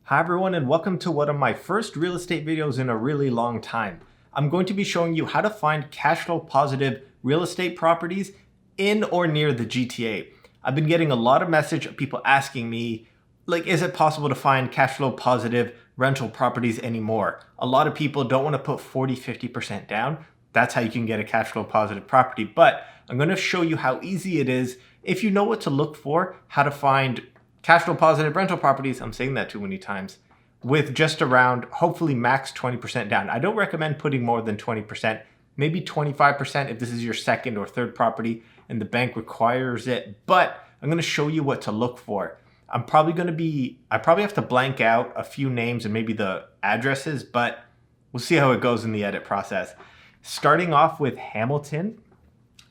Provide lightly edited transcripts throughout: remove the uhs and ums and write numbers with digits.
Hi everyone, and welcome to one of my first real estate videos in a really long time. I'm going to be showing you how to find cash flow positive real estate properties in or near the GTA. I've been getting a lot of message of people asking me, like, is it possible to find cash flow positive rental properties anymore? A lot of people don't want to put 40-50% down. That's how you can get a cash flow positive property. But I'm going to show you how easy it is if you know what to look for, how to find cash flow positive rental properties, I'm saying that too many times, with just around hopefully max 20% down. I don't recommend putting more than 20%, maybe 25% if this is your second or third property and the bank requires it. But I'm going to show you what to look for. I probably have to blank out a few names and maybe the addresses, but we'll see how it goes in the edit process. Starting off with Hamilton,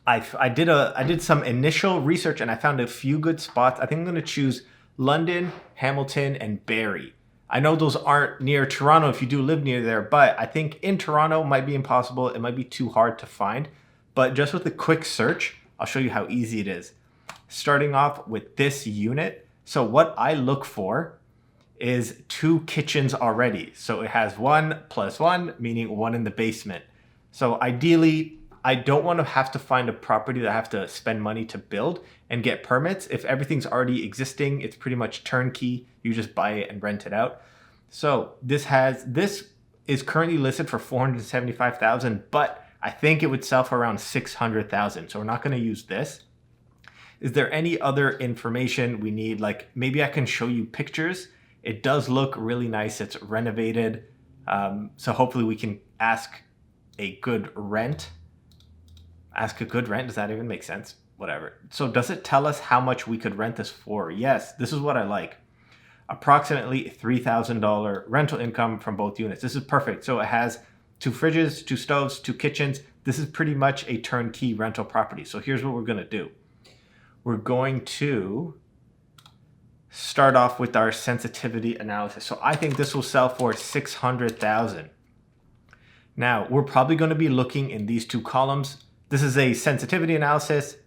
I did some initial research and I found a few good spots. I think I'm going to choose London, Hamilton, and Barrie. I know those aren't near Toronto if you do live near there, but I think in Toronto might be impossible. It might be too hard to find. But just with a quick search, I'll show you how easy it is. Starting off with this unit. So what I look for is 2 kitchens already. So it has 1+1, meaning 1 in the basement. So ideally, I don't want to have to find a property that I have to spend money to build and get permits. If everything's already existing, it's pretty much turnkey. You just buy it and rent it out. So this is currently listed for $475,000, but I think it would sell for around $600,000. So we're not going to use this. Is there any other information we need? Like maybe I can show you pictures. It does look really nice. It's renovated. So hopefully we can ask a good rent. Ask a good rent? Does that even make sense? Whatever. So does it tell us how much we could rent this for? Yes, this is what I like. Approximately $3,000 rental income from both units. This is perfect. So it has 2 fridges, 2 stoves, 2 kitchens. This is pretty much a turnkey rental property. So here's what we're going to do. We're going to start off with our sensitivity analysis. So I think this will sell for $600,000. Now, we're probably going to be looking in these 2 columns. This is a sensitivity analysis.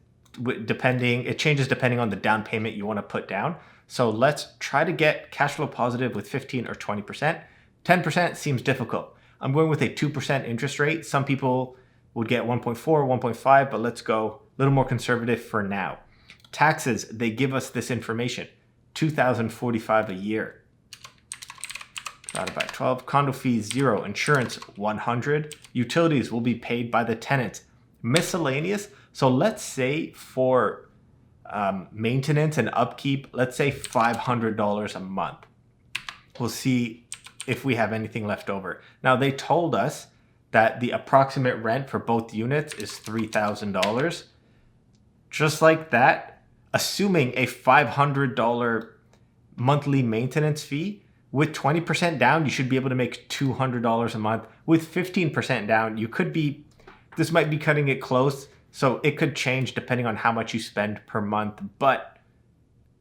It changes depending on the down payment you want to put down. So let's try to get cash flow positive with 15 or 20%. 10% seems difficult. I'm going with a 2% interest rate. Some people would get 1.4, 1.5, but let's go a little more conservative for now. Taxes, they give us this information, $2,045 a year. Divided by 12. Condo fees, 0. Insurance, 100. Utilities will be paid by the tenants. Miscellaneous, so let's say for maintenance and upkeep, let's say $500 a month. We'll see if we have anything left over. Now they told us that the approximate rent for both units is $3,000. Just like that, assuming a $500 monthly maintenance fee, with 20% down, you should be able to make $200 a month. With 15% down, this might be cutting it close, so it could change depending on how much you spend per month. But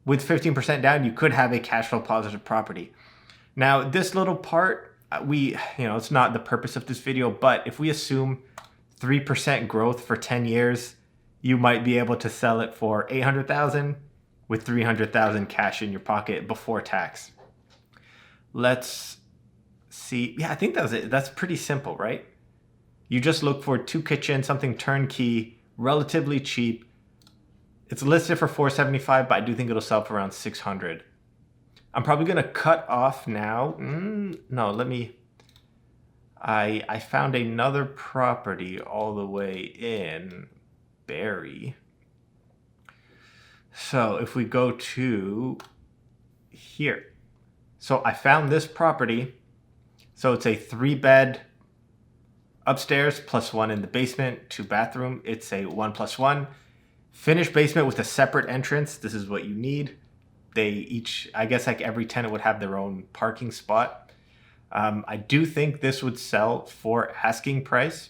with 15% down, you could have a cash flow positive property. Now, this little part, it's not the purpose of this video, but if we assume 3% growth for 10 years, you might be able to sell it for $800,000 with $300,000 cash in your pocket before tax. Let's see. Yeah, I think that's it. That's pretty simple, right? You just look for 2 kitchens, something turnkey, relatively cheap. It's listed for $475, but I do think it'll sell for around $600. I'm probably going to cut off now. I found another property all the way in Barrie. So if we go to here. So I found this property. So it's a 3-bed upstairs +1 in the basement, 2 bathroom. It's a 1+1 finished basement with a separate entrance. This is what you need. They each, I guess like every tenant would have their own parking spot. I do think this would sell for asking price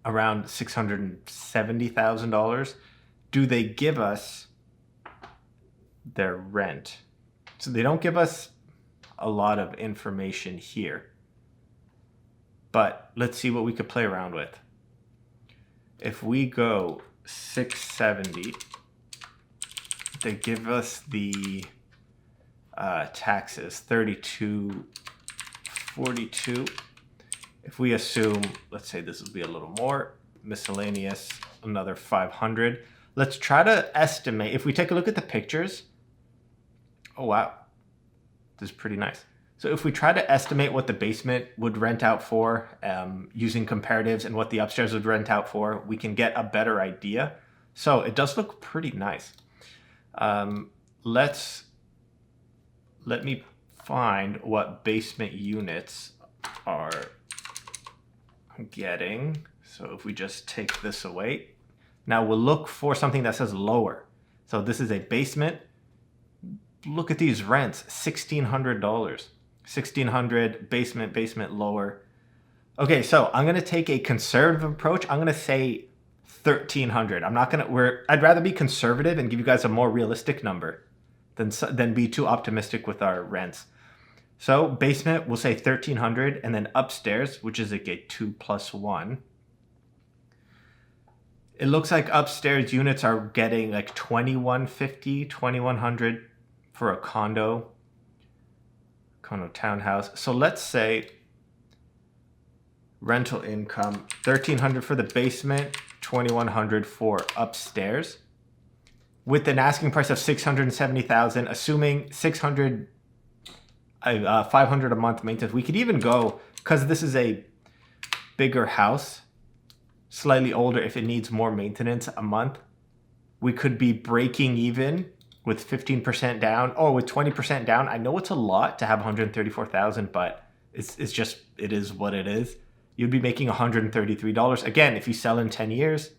around $670,000. Do they give us their rent? So they don't give us a lot of information here. But let's see what we could play around with. If we go 670, they give us the Taxes, 3242. If we assume, let's say this will be a little more, miscellaneous, another 500. Let's try to estimate, if we take a look at the pictures, oh wow, this is pretty nice. So if we try to estimate what the basement would rent out for, using comparatives and what the upstairs would rent out for, we can get a better idea. So it does look pretty nice. Let me find what basement units are getting. So if we just take this away, now we'll look for something that says lower. So this is a basement. Look at these rents, $1,600. $1,600 basement lower. Okay, so I'm gonna take a conservative approach. I'm gonna say 1,300. I'd rather be conservative and give you guys a more realistic number than be too optimistic with our rents. So basement, we'll say 1,300, and then upstairs, which is like a 2+1. It looks like upstairs units are getting like 2,150, 2,100 for a condo townhouse. So let's say rental income, 1,300 for the basement, 2,100 for upstairs, with an asking price of 670,000, assuming 500 a month maintenance. We could even go, because this is a bigger house, slightly older, if it needs more maintenance a month, we could be breaking even with 15% down, or with 20% down. I know it's a lot to have 134,000, but it is what it is. You'd be making $133. Again, if you sell in 10 years,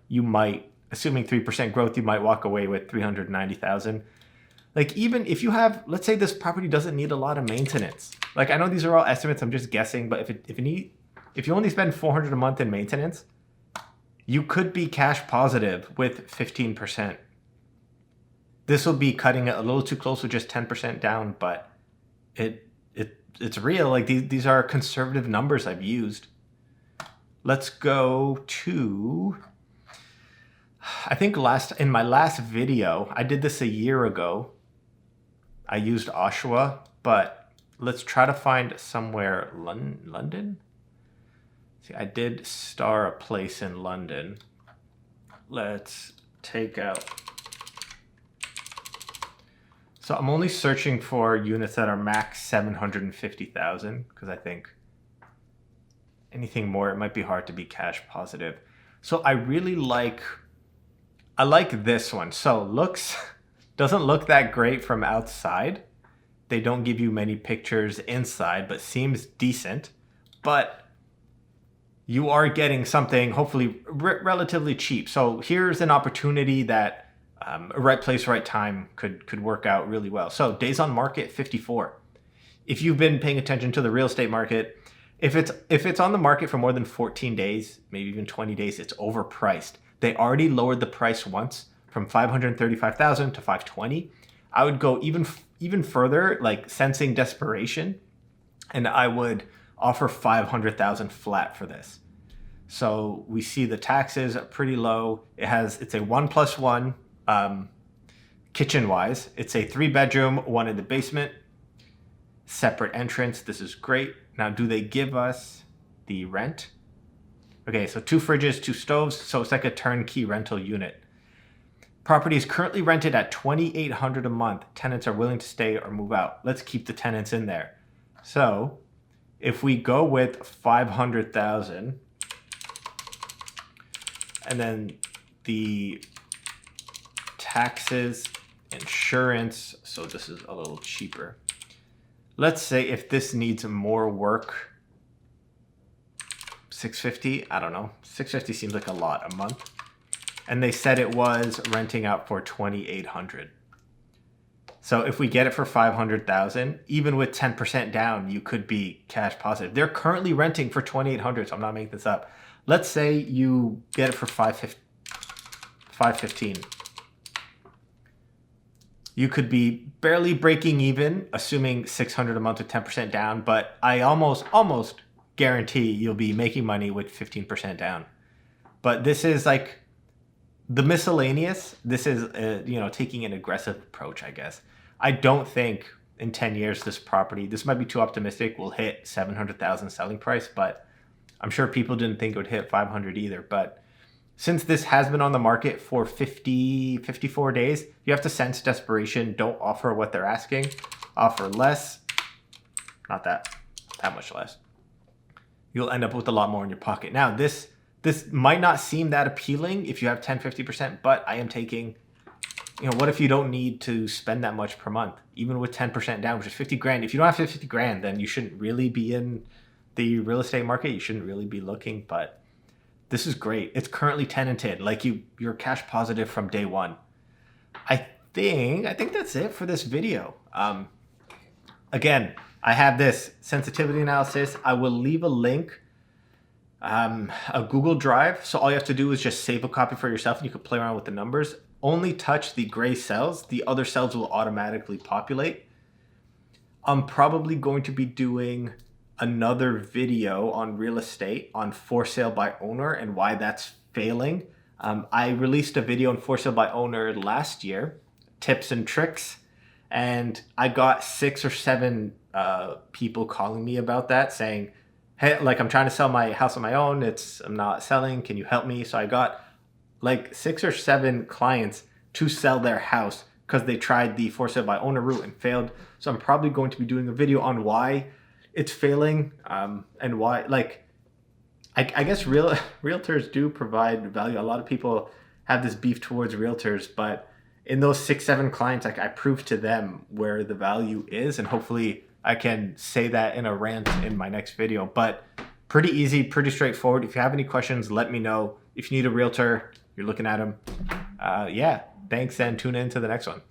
you might, assuming 3% growth, you might walk away with 390,000. Like, even if you have, let's say this property doesn't need a lot of maintenance. Like, I know these are all estimates, I'm just guessing, but if you only spend 400 a month in maintenance, you could be cash positive with 15%. This will be cutting it a little too close with just 10% down, but it's real. Like, these are conservative numbers I've used. Let's go to, I think in my last video, I did this a year ago. I used Oshawa, but let's try to find somewhere London. See, I did star a place in London. Let's take out. So I'm only searching for units that are max 750,000, because I think anything more, it might be hard to be cash positive. So I like this one. So doesn't look that great from outside. They don't give you many pictures inside, but seems decent. But you are getting something hopefully relatively cheap. So here's an opportunity that a right place, right time could work out really well. So days on market, 54. If you've been paying attention to the real estate market, if it's on the market for more than 14 days, maybe even 20 days, it's overpriced. They already lowered the price once from 535,000 to 520. I would go even further, like sensing desperation, and I would offer 500,000 flat for this. So we see the taxes are pretty low. It's a 1+1 kitchen wise. It's a 3-bedroom, one in the basement, separate entrance. This is great. Now, do they give us the rent? Okay, so 2 fridges, 2 stoves. So it's like a turnkey rental unit. Property is currently rented at $2,800 a month. Tenants are willing to stay or move out. Let's keep the tenants in there. So if we go with 500,000, and then the taxes, insurance, so this is a little cheaper. Let's say if this needs more work, 650, I don't know. 650 seems like a lot a month. And they said it was renting out for 2,800. So if we get it for 500,000, even with 10% down, you could be cash positive. They're currently renting for 2,800, so I'm not making this up. Let's say you get it for 515. You could be barely breaking even, assuming 600 a month with 10% down, but I almost guarantee you'll be making money with 15% down. But this is like the miscellaneous. This is taking an aggressive approach, I guess. I don't think in 10 years, this property, this might be too optimistic, will hit 700,000 selling price, but I'm sure people didn't think it would hit 500 either. But since this has been on the market for 54 days, you have to sense desperation. Don't offer what they're asking. Offer less, not that much less. You'll end up with a lot more in your pocket. Now, this might not seem that appealing if you have 10-50%, but I am taking, what if you don't need to spend that much per month? Even with 10% down, which is 50 grand. If you don't have 50 grand, then you shouldn't really be in the real estate market. You shouldn't really be looking, but this is great. It's currently tenanted. Like you're cash positive from day one. I think that's it for this video. Again, I have this sensitivity analysis. I will leave a link, a Google Drive. So all you have to do is just save a copy for yourself and you can play around with the numbers. Only touch the gray cells. The other cells will automatically populate. I'm probably going to be doing another video on real estate, on for sale by owner and why that's failing. I released a video on for sale by owner last year, tips and tricks, and I got 6 or 7 people calling me about that, saying, hey, like, I'm trying to sell my house on my own. I'm not selling. Can you help me? So I got like 6 or 7 clients to sell their house because they tried the for sale by owner route and failed. So I'm probably going to be doing a video on why it's failing, and why, like, I guess realtors do provide value. A lot of people have this beef towards realtors, but in those 6-7 clients, like, I proved to them where the value is, and hopefully I can say that in a rant in my next video. But pretty easy, pretty straightforward. If you have any questions, let me know. If you need a realtor, you're looking at them. Yeah, thanks, and tune in to the next one.